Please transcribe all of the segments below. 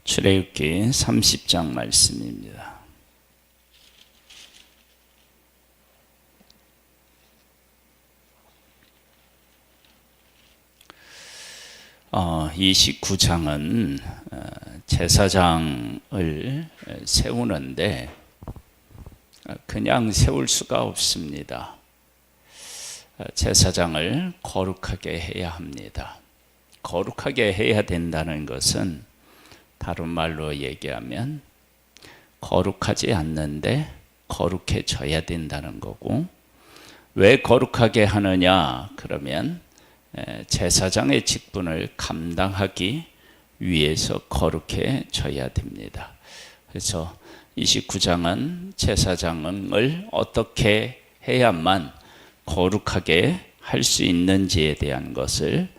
출애굽기 30장 말씀입니다. 이 29장은 제사장을 세우는데 그냥 세울 수가 없습니다. 제사장을 거룩하게 해야 합니다. 거룩하게 해야 된다는 것은 다른 말로 얘기하면 거룩하지 않는데 거룩해져야 된다는 거고, 왜 거룩하게 하느냐 그러면 제사장의 직분을 감당하기 위해서 거룩해져야 됩니다. 그래서 29장은 제사장을 어떻게 해야만 거룩하게 할 수 있는지에 대한 것을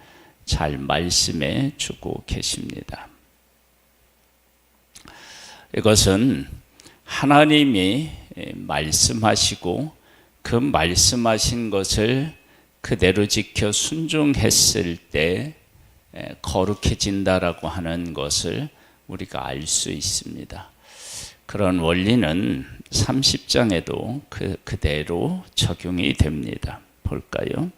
잘 말씀해 주고 계십니다. 이것은 하나님이 말씀하시고 그 말씀하신 것을 그대로 지켜 순종했을 때 거룩해진다라고 하는 것을 우리가 알 수 있습니다. 그런 원리는 30장에도 그대로 적용이 됩니다. 볼까요?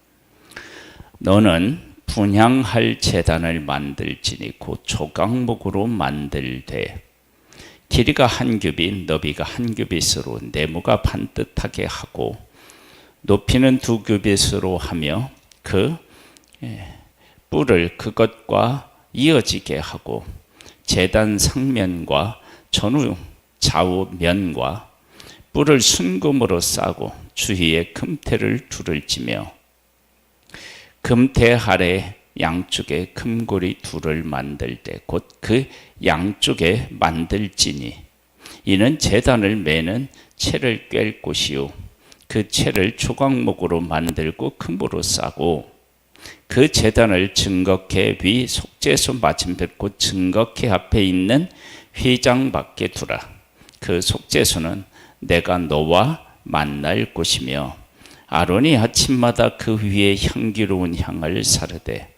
너는 분향할 제단을 만들지니 곧 조각목으로 만들되 길이가 한 규빗, 너비가 한 규빗으로 네모가 반듯하게 하고 높이는 2규빗으로 하며 그 뿔을 그것과 이어지게 하고 제단 상면과 전후 좌우 면과 뿔을 순금으로 싸고 주위에 금테를 둘을 지며 금테 아래 양쪽에 금고리 둘을 만들 때 곧 그 양쪽에 만들지니 이는 제단을 매는 채를 꿰 곳이요 그 채를 조각목으로 만들고 금으로 싸고 그 제단을 증거케 위 속죄소 맞은편 곧 증거케 앞에 있는 휘장 밖에 두라. 그 속죄소는 내가 너와 만날 곳이며 아론이 아침마다 그 위에 향기로운 향을 사르되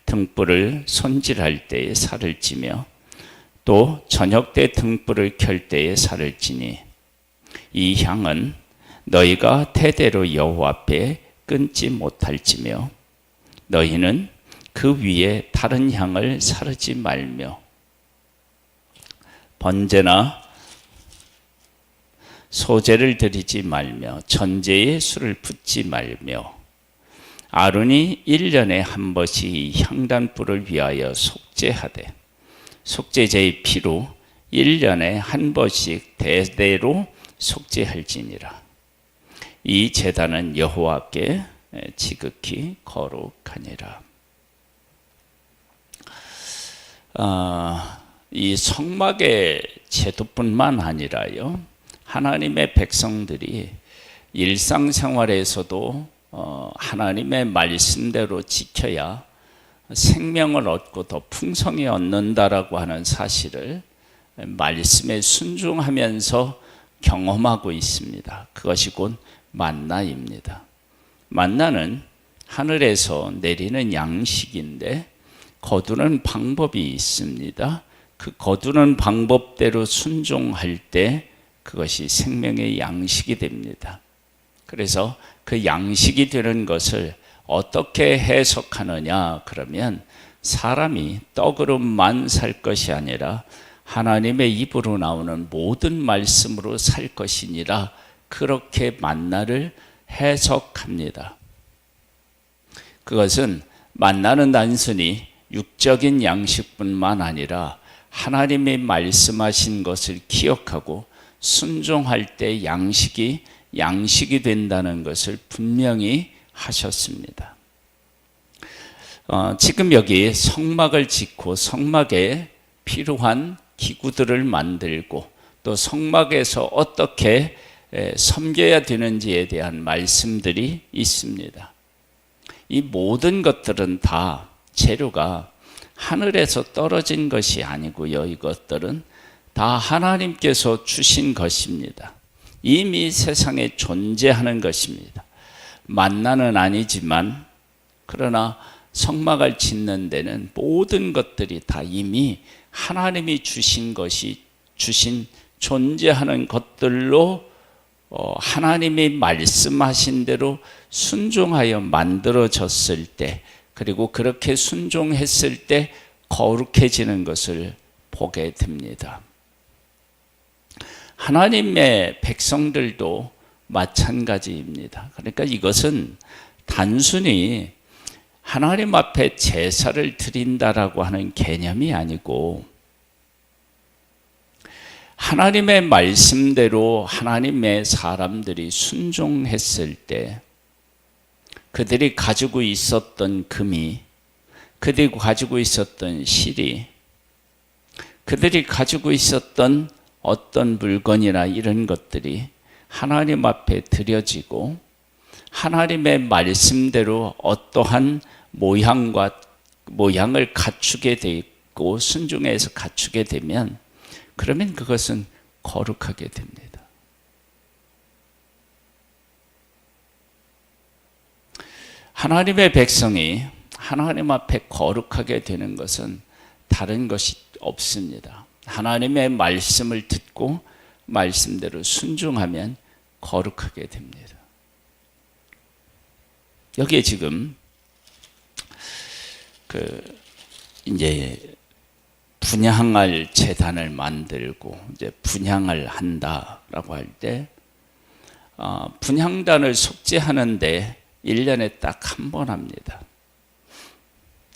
등불을 손질할 때에 살을 찌며 또 저녁 때 등불을 켤 때에 살을 찌니 이 향은 너희가 대대로 여호와 앞에 끊지 못할지며 너희는 그 위에 다른 향을 사르지 말며 번제나 소제를 드리지 말며 전제에 술을 붓지 말며 아론이 1년에 한 번씩 이 향단불을 위하여 속죄하되 속죄제의 피로 1년에 한 번씩 대대로 속죄할지니라. 이 제단은 여호와께 지극히 거룩하니라. 이 성막의 제도뿐만 아니라요, 하나님의 백성들이 일상생활에서도 하나님의 말씀대로 지켜야 생명을 얻고 더 풍성히 얻는다라고 하는 사실을 말씀에 순종하면서 경험하고 있습니다. 그것이 곧 만나입니다. 만나는 하늘에서 내리는 양식인데 거두는 방법이 있습니다. 그 거두는 방법대로 순종할 때 그것이 생명의 양식이 됩니다. 그래서 그 양식이 되는 것을 어떻게 해석하느냐 그러면 사람이 떡으로만 살 것이 아니라 하나님의 입으로 나오는 모든 말씀으로 살 것이니라, 그렇게 만나를 해석합니다. 그것은 만나는 단순히 육적인 양식뿐만 아니라 하나님이 말씀하신 것을 기억하고 순종할 때 양식이 된다는 것을 분명히 하셨습니다. 지금 여기 성막을 짓고 성막에 필요한 기구들을 만들고 또 성막에서 어떻게 섬겨야 되는지에 대한 말씀들이 있습니다. 이 모든 것들은 다 재료가 하늘에서 떨어진 것이 아니고요. 이것들은 다 하나님께서 주신 것입니다. 이미 세상에 존재하는 것입니다. 만나는 아니지만 그러나 성막을 짓는 데는 모든 것들이 다 이미 하나님이 주신 것이 주신 존재하는 것들로 하나님이 말씀하신 대로 순종하여 만들어졌을 때, 그리고 그렇게 순종했을 때 거룩해지는 것을 보게 됩니다. 하나님의 백성들도 마찬가지입니다. 그러니까 이것은 단순히 하나님 앞에 제사를 드린다라고 하는 개념이 아니고, 하나님의 말씀대로 하나님의 사람들이 순종했을 때 그들이 가지고 있었던 금이, 그들이 가지고 있었던 실이, 그들이 가지고 있었던 어떤 물건이나 이런 것들이 하나님 앞에 드려지고, 하나님의 말씀대로 어떠한 모양을 갖추게 되고 순종해서 갖추게 되면, 그러면 그것은 거룩하게 됩니다. 하나님의 백성이 하나님 앞에 거룩하게 되는 것은 다른 것이 없습니다. 하나님의 말씀을 듣고 말씀대로 순종하면 거룩하게 됩니다. 여기에 지금 이제 분향할 제단을 만들고 이제 분향을 한다라고 할 때, 분향단을 속죄하는데 1년에 딱 한 번 합니다.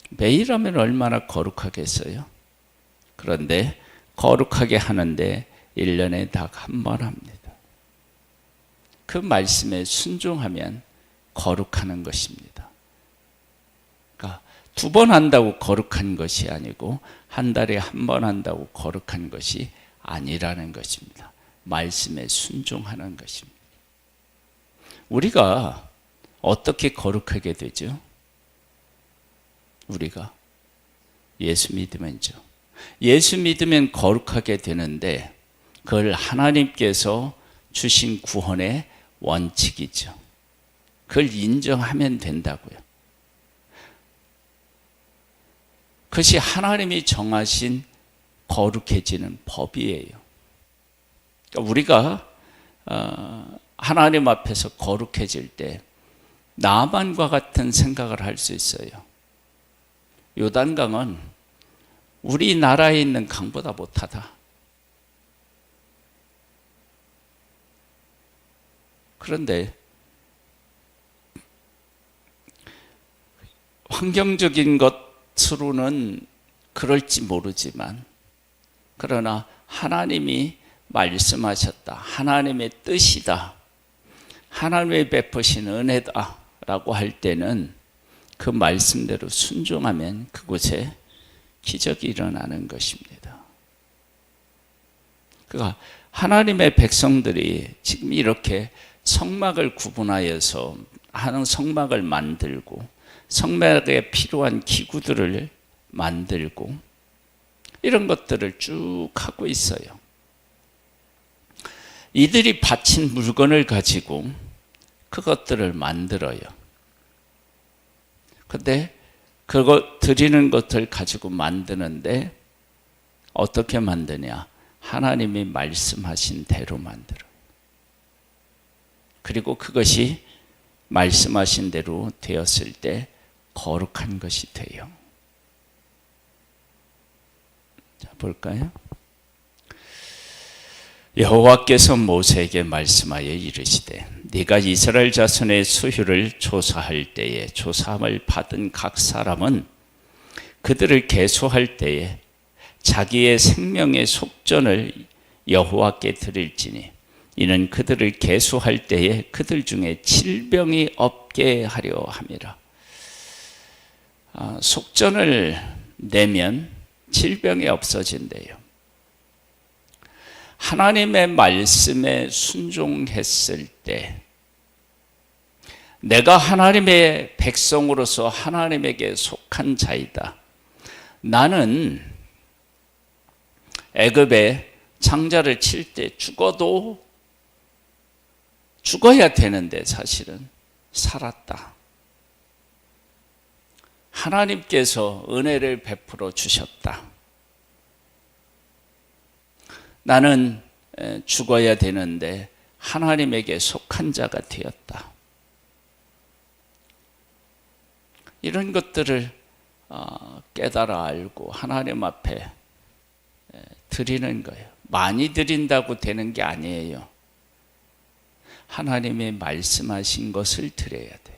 매일 하면 얼마나 거룩하겠어요? 그런데 거룩하게 하는데 1년에 딱 한 번 합니다. 그 말씀에 순종하면 거룩하는 것입니다. 그러니까 2번 한다고 거룩한 것이 아니고 한 달에 한 번 한다고 거룩한 것이 아니라는 것입니다. 말씀에 순종하는 것입니다. 우리가 어떻게 거룩하게 되죠? 우리가 예수 믿으면죠. 예수 믿으면 거룩하게 되는데, 그걸 하나님께서 주신 구원의 원칙이죠. 그걸 인정하면 된다고요. 그것이 하나님이 정하신 거룩해지는 법이에요. 그러니까 우리가 하나님 앞에서 거룩해질 때 나만과 같은 생각을 할 수 있어요. 요단강은 우리나라에 있는 강보다 못하다. 그런데 환경적인 것으로는 그럴지 모르지만, 그러나 하나님이 말씀하셨다, 하나님의 뜻이다, 하나님의 베푸신 은혜다 라고 할 때는 그 말씀대로 순종하면 그곳에 기적이 일어나는 것입니다. 그러니까 하나님의 백성들이 지금 이렇게 성막을 구분하여서 하는 성막을 만들고, 성막에 필요한 기구들을 만들고, 이런 것들을 쭉 하고 있어요. 이들이 바친 물건을 가지고 그것들을 만들어요. 근데 그거 드리는 것을 가지고 만드는데 어떻게 만드냐? 하나님이 말씀하신 대로 만들어요. 그리고 그것이 말씀하신 대로 되었을 때 거룩한 것이 돼요. 자, 볼까요? 여호와께서 모세에게 말씀하여 이르시되, 네가 이스라엘 자손의 수유를 조사할 때에 조사함을 받은 각 사람은 그들을 계수할 때에 자기의 생명의 속전을 여호와께 드릴지니, 이는 그들을 계수할 때에 그들 중에 질병이 없게 하려 함이라. 속전을 내면 질병이 없어진대요. 하나님의 말씀에 순종했을 때, 내가 하나님의 백성으로서 하나님에게 속한 자이다. 나는 애굽에 창자를 칠 때 죽어도 죽어야 되는데 사실은 살았다. 하나님께서 은혜를 베풀어 주셨다. 나는 죽어야 되는데 하나님에게 속한 자가 되었다. 이런 것들을 깨달아 알고 하나님 앞에 드리는 거예요. 많이 드린다고 되는 게 아니에요. 하나님이 말씀하신 것을 드려야 돼.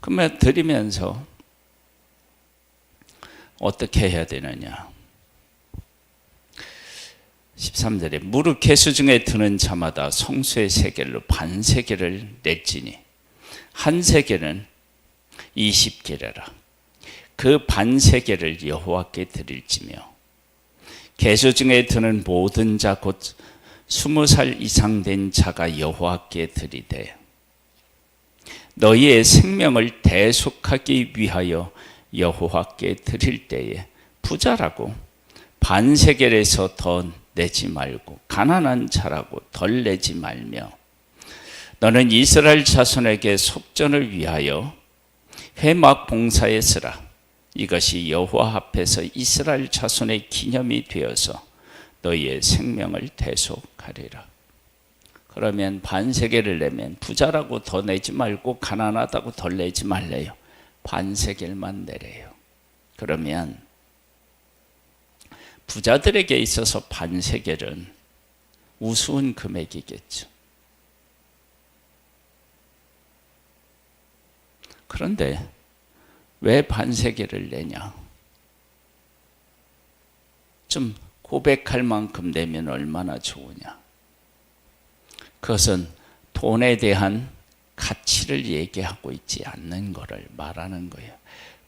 그러면 드리면서 어떻게 해야 되느냐? 13절에 무릇 계수 중에 드는 자마다 성수의 세겔로 반세겔을 낼지니 한 세겔은 20게라라. 그 반세겔을 여호와께 드릴지며 계수 중에 드는 모든 자 곧 20살 이상 된 자가 여호와께 드리되 너희의 생명을 대속하기 위하여 여호와께 드릴 때에 부자라고 반세겔에서 더 내지 말고 가난한 자라고 덜 내지 말며 너는 이스라엘 자손에게 속전을 위하여 회막 봉사에 쓰라. 이것이 여호와 앞에서 이스라엘 자손의 기념이 되어서 너희의 생명을 대속하리라. 그러면 반세겔을 내면 부자라고 더 내지 말고 가난하다고 덜 내지 말래요. 반세겔만 내래요. 그러면 부자들에게 있어서 반세겔은 우스운 금액이겠죠. 그런데 왜 반세겔을 내냐? 좀 고백할 만큼 내면 얼마나 좋으냐? 그것은 돈에 대한 가치를 얘기하고 있지 않는 것을 말하는 거예요.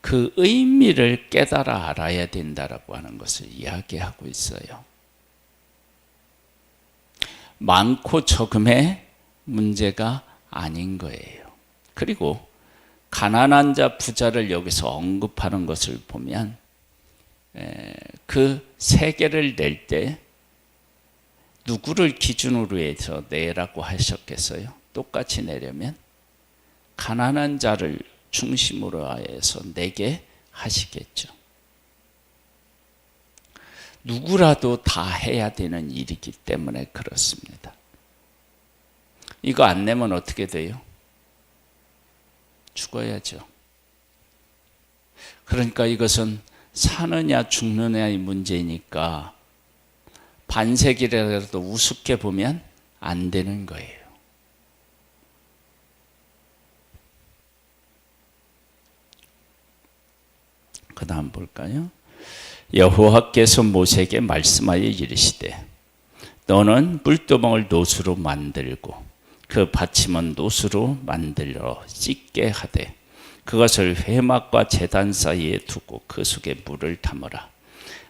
그 의미를 깨달아 알아야 된다라고 하는 것을 이야기하고 있어요. 많고 적음의 문제가 아닌 거예요. 그리고 가난한 자, 부자를 여기서 언급하는 것을 보면 그 세겔을 낼 때 누구를 기준으로 해서 내라고 하셨겠어요? 똑같이 내려면 가난한 자를 중심으로 해서 내게 하시겠죠. 누구라도 다 해야 되는 일이기 때문에 그렇습니다. 이거 안 내면 어떻게 돼요? 죽어야죠. 그러니까 이것은 사느냐 죽느냐의 문제니까 반세겔이라도 우습게 보면 안 되는 거예요. 그 다음 볼까요? 여호와께서 모세에게 말씀하여 이르시되 너는 물두멍을 노수로 만들고 그 받침은 노수로 만들어 찢게 하되 그것을 회막과 제단 사이에 두고 그 속에 물을 담으라.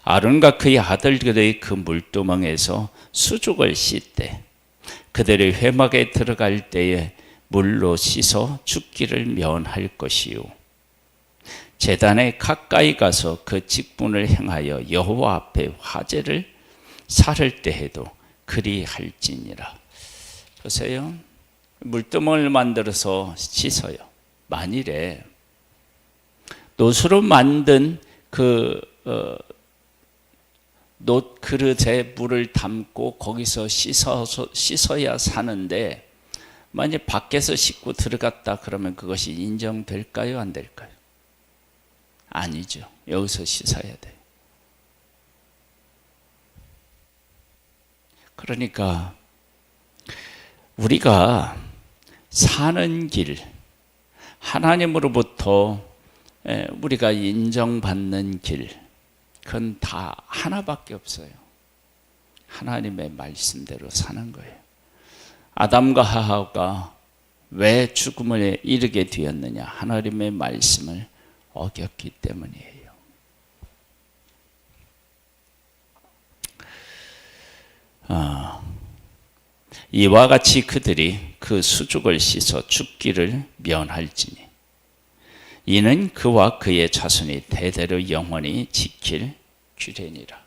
아론과 그의 아들들의 그 물두멍에서 수족을 씻되 그들의 회막에 들어갈 때에 물로 씻어 죽기를 면할 것이요 제단에 가까이 가서 그 직분을 행하여 여호와 앞에 화제를 살을 때 해도 그리할지니라. 보세요. 물두멍을 만들어서 씻어요. 만일에 노수로 만든 그 놋 그릇에 물을 담고 거기서 씻어야 사는데 만약 밖에서 씻고 들어갔다 그러면 그것이 인정될까요? 안 될까요? 아니죠. 여기서 씻어야 돼요. 그러니까 우리가 사는 길, 하나님으로부터 우리가 인정받는 길, 그건 다 하나밖에 없어요. 하나님의 말씀대로 사는 거예요. 아담과 하와가 왜 죽음에 이르게 되었느냐? 하나님의 말씀을 어겼기 때문이에요. 이와 같이 그들이 그 수족을 씻어 죽기를 면할지니 이는 그와 그의 자손이 대대로 영원히 지킬 규례니라.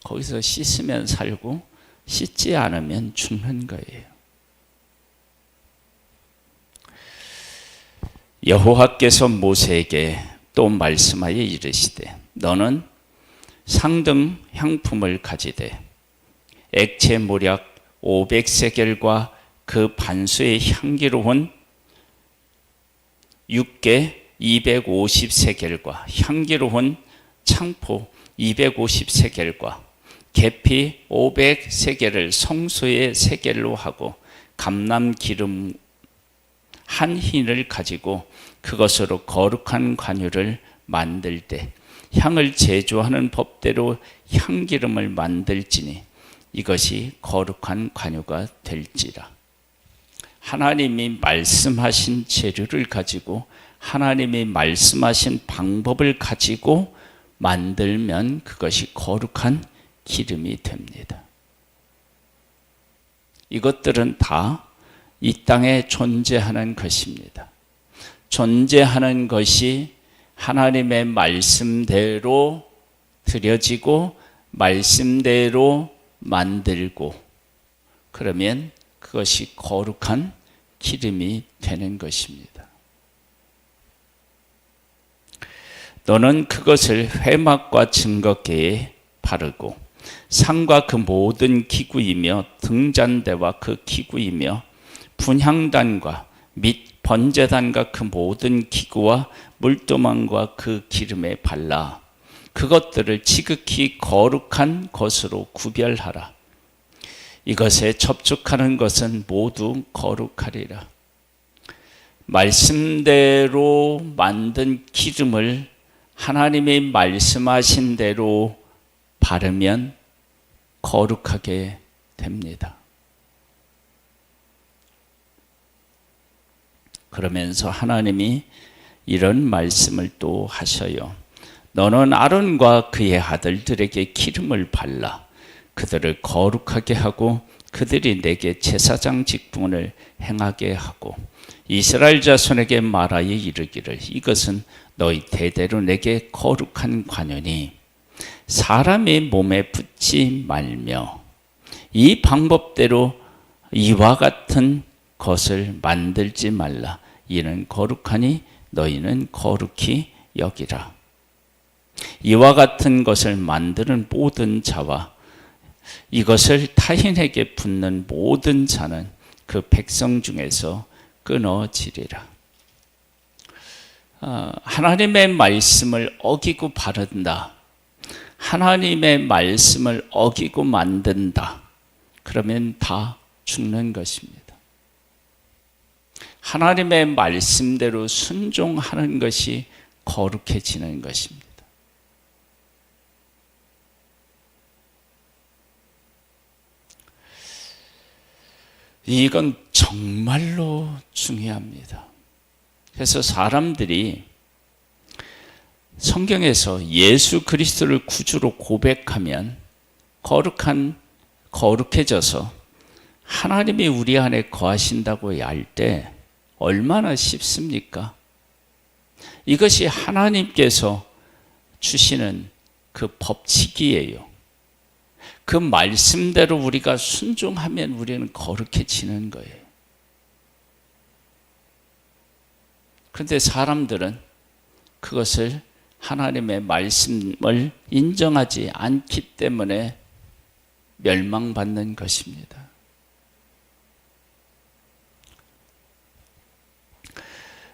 거기서 씻으면 살고 씻지 않으면 죽는 거예요. 여호와께서 모세에게 또 말씀하여 이르시되 너는 상등 향품을 가지되 액체 모략 500세겔과 그 반수의 향기로운 육개 250세겔과 향기로운 창포 250세겔과 계피 500세겔을 성소의 세겔로 하고 감람 기름 한 흰을 가지고 그것으로 거룩한 관유를 만들 때 향을 제조하는 법대로 향기름을 만들지니 이것이 거룩한 관유가 될지라. 하나님이 말씀하신 재료를 가지고 하나님이 말씀하신 방법을 가지고 만들면 그것이 거룩한 기름이 됩니다. 이것들은 다 이 땅에 존재하는 것입니다. 존재하는 것이 하나님의 말씀대로 드려지고 말씀대로 만들고 그러면 그것이 거룩한 기름이 되는 것입니다. 너는 그것을 회막과 증거궤에 바르고 상과 그 모든 기구이며 등잔대와 그 기구이며 분향단과 및 번제단과 그 모든 기구와 물도망과 그 기름에 발라 그것들을 지극히 거룩한 것으로 구별하라. 이것에 접촉하는 것은 모두 거룩하리라. 말씀대로 만든 기름을 하나님이 말씀하신 대로 바르면 거룩하게 됩니다. 그러면서 하나님이 이런 말씀을 또 하셔요. 너는 아론과 그의 아들들에게 기름을 발라 그들을 거룩하게 하고 그들이 내게 제사장 직분을 행하게 하고 이스라엘 자손에게 말하여 이르기를 이것은 너희 대대로 내게 거룩한 관유니 사람의 몸에 붙지 말며 이 방법대로 이와 같은 것을 만들지 말라. 이는 거룩하니 너희는 거룩히 여기라. 이와 같은 것을 만드는 모든 자와 이것을 타인에게 붓는 모든 자는 그 백성 중에서 끊어지리라. 하나님의 말씀을 어기고 바른다. 하나님의 말씀을 어기고 만든다. 그러면 다 죽는 것입니다. 하나님의 말씀대로 순종하는 것이 거룩해지는 것입니다. 이건 정말로 중요합니다. 그래서 사람들이 성경에서 예수 그리스도를 구주로 고백하면 거룩해져서 하나님이 우리 안에 거하신다고 할 때 얼마나 쉽습니까? 이것이 하나님께서 주시는 그 법칙이에요. 그 말씀대로 우리가 순종하면 우리는 거룩해지는 거예요. 그런데 사람들은 그것을 하나님의 말씀을 인정하지 않기 때문에 멸망받는 것입니다.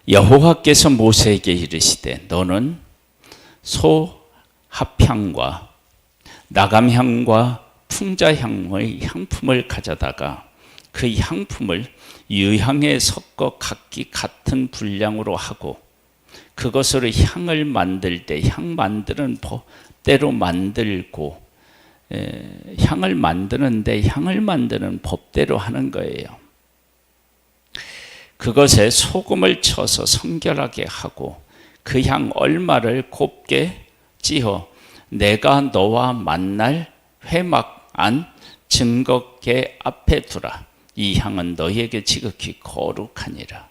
여호와께서 모세에게 이르시되 너는 소 합향과 나감향과 풍자향의 향품을 가져다가 그 향품을 유향에 섞어 각기 같은 분량으로 하고 그것으로 향을 만들 때 향 만드는 법대로 만들고 향을 만드는데 향을 만드는 법대로 하는 거예요. 그것에 소금을 쳐서 성결하게 하고 그 향 얼마를 곱게 찌어 내가 너와 만날 회막 안 증거궤 앞에 두라. 이 향은 너희에게 지극히 거룩하니라.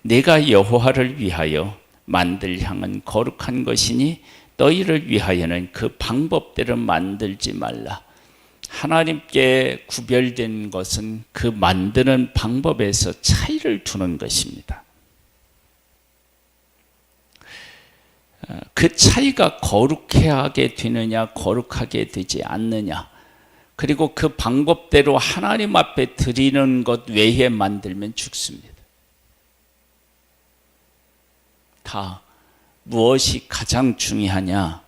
내가 여호와를 위하여 만들 향은 거룩한 것이니 너희를 위하여는 그 방법대로 만들지 말라. 하나님께 구별된 것은 그 만드는 방법에서 차이를 두는 것입니다. 그 차이가 거룩하게 되느냐 거룩하게 되지 않느냐, 그리고 그 방법대로 하나님 앞에 드리는 것 외에 만들면 죽습니다. 다 무엇이 가장 중요하냐?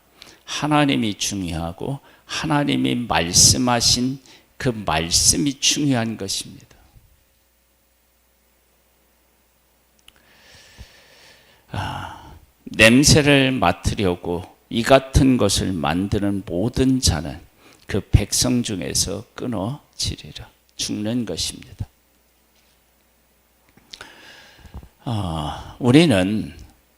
하나님이 중요하고 하나님이 말씀하신 그 말씀이 중요한 것입니다. 냄새를 맡으려고 이 같은 것을 만드는 모든 자는 그 백성 중에서 끊어지리라. 죽는 것입니다. 우리는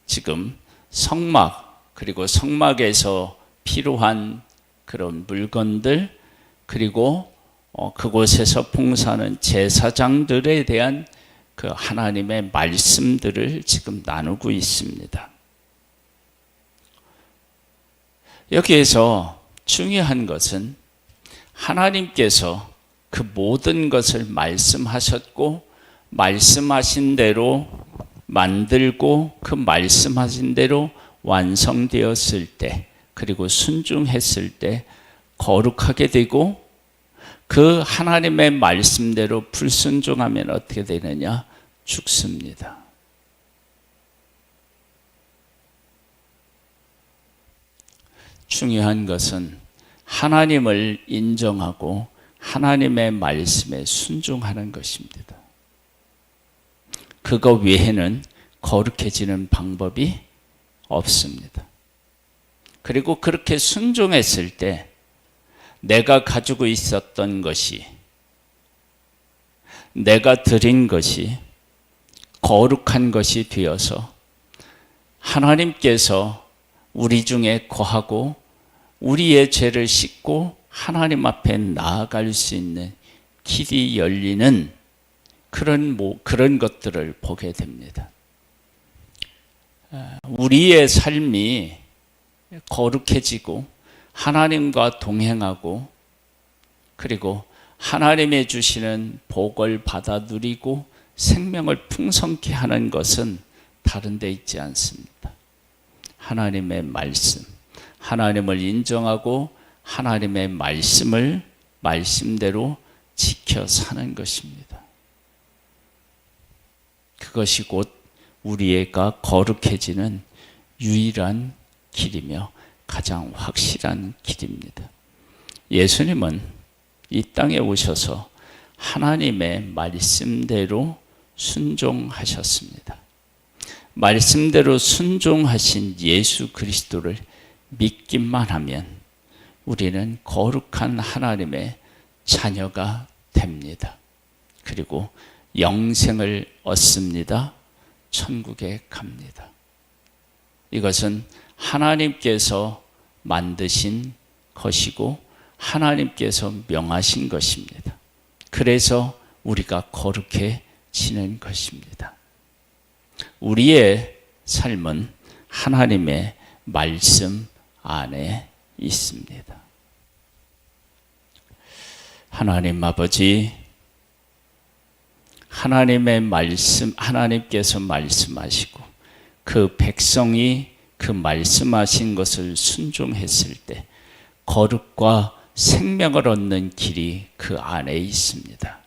지금 성막, 그리고 성막에서 필요한 그런 물건들, 그리고 그곳에서 봉사하는 제사장들에 대한 그 하나님의 말씀들을 지금 나누고 있습니다. 여기에서 중요한 것은 하나님께서 그 모든 것을 말씀하셨고 말씀하신 대로 만들고 그 말씀하신 대로 완성되었을 때, 그리고 순종했을 때 거룩하게 되고, 그 하나님의 말씀대로 불순종하면 어떻게 되느냐? 죽습니다. 중요한 것은 하나님을 인정하고 하나님의 말씀에 순종하는 것입니다. 그거 외에는 거룩해지는 방법이 없습니다. 그리고 그렇게 순종했을 때 내가 가지고 있었던 것이, 내가 드린 것이 거룩한 것이 되어서 하나님께서 우리 중에 거하고 우리의 죄를 씻고 하나님 앞에 나아갈 수 있는 길이 열리는 그런 것들을 보게 됩니다. 우리의 삶이 거룩해지고 하나님과 동행하고, 그리고 하나님의 주시는 복을 받아 누리고 생명을 풍성케 하는 것은 다른 데 있지 않습니다. 하나님의 말씀, 하나님을 인정하고 하나님의 말씀을 말씀대로 지켜 사는 것입니다. 그것이 곧 우리가 거룩해지는 유일한 길이며 가장 확실한 길입니다. 예수님은 이 땅에 오셔서 하나님의 말씀대로 순종하셨습니다. 말씀대로 순종하신 예수 그리스도를 믿기만 하면 우리는 거룩한 하나님의 자녀가 됩니다. 그리고 영생을 얻습니다. 천국에 갑니다. 이것은 하나님께서 만드신 것이고 하나님께서 명하신 것입니다. 그래서 우리가 거룩해지는 것입니다. 우리의 삶은 하나님의 말씀 안에 있습니다. 하나님 아버지, 하나님의 말씀, 하나님께서 말씀하시고 그 백성이 그 말씀하신 것을 순종했을 때 거룩과 생명을 얻는 길이 그 안에 있습니다.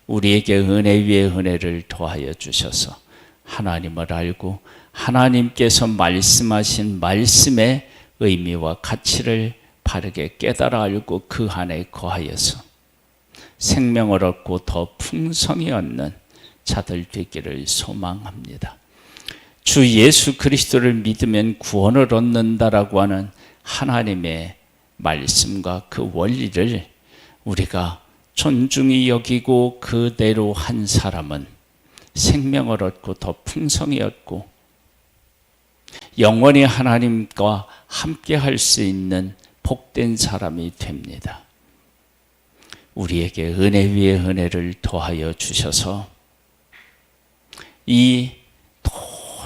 우리에게 은혜 위에 은혜를 더하여 주셔서 하나님을 알고 하나님께서 말씀하신 말씀의 의미와 가치를 바르게 깨달아 알고 그 안에 거하여서 생명을 얻고 더 풍성히 얻는 자들 되기를 소망합니다. 주 예수 그리스도를 믿으면 구원을 얻는다라고 하는 하나님의 말씀과 그 원리를 우리가 존중히 여기고 그대로 한 사람은 생명을 얻고 더 풍성히 얻고 영원히 하나님과 함께 할 수 있는 복된 사람이 됩니다. 우리에게 은혜 위에 은혜를 더하여 주셔서 이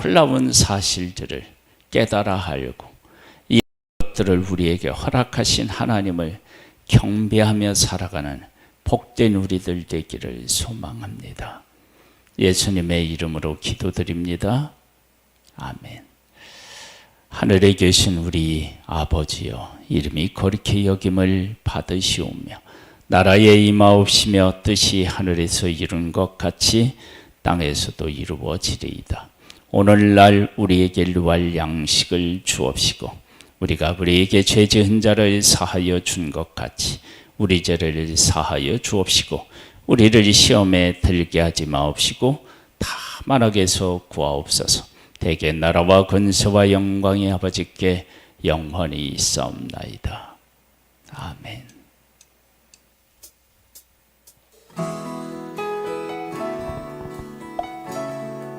놀라운 사실들을 깨달아 알고 이 것들을 우리에게 허락하신 하나님을 경배하며 살아가는 복된 우리들 되기를 소망합니다. 예수님의 이름으로 기도드립니다. 아멘. 하늘에 계신 우리 아버지여, 이름이 거룩히 여김을 받으시오며 나라에 임하옵시며 뜻이 하늘에서 이룬 것 같이 땅에서도 이루어지리이다. 오늘날 우리에게 일용할 양식을 주옵시고 우리가 우리에게 죄 지은 자를 사하여 준 것 같이 우리 죄를 사하여 주옵시고 우리를 시험에 들게 하지 마옵시고 다만 악에서 구하옵소서. 대개 나라와 권세와 영광이 아버지께 영원히 있사옵나이다. 아멘.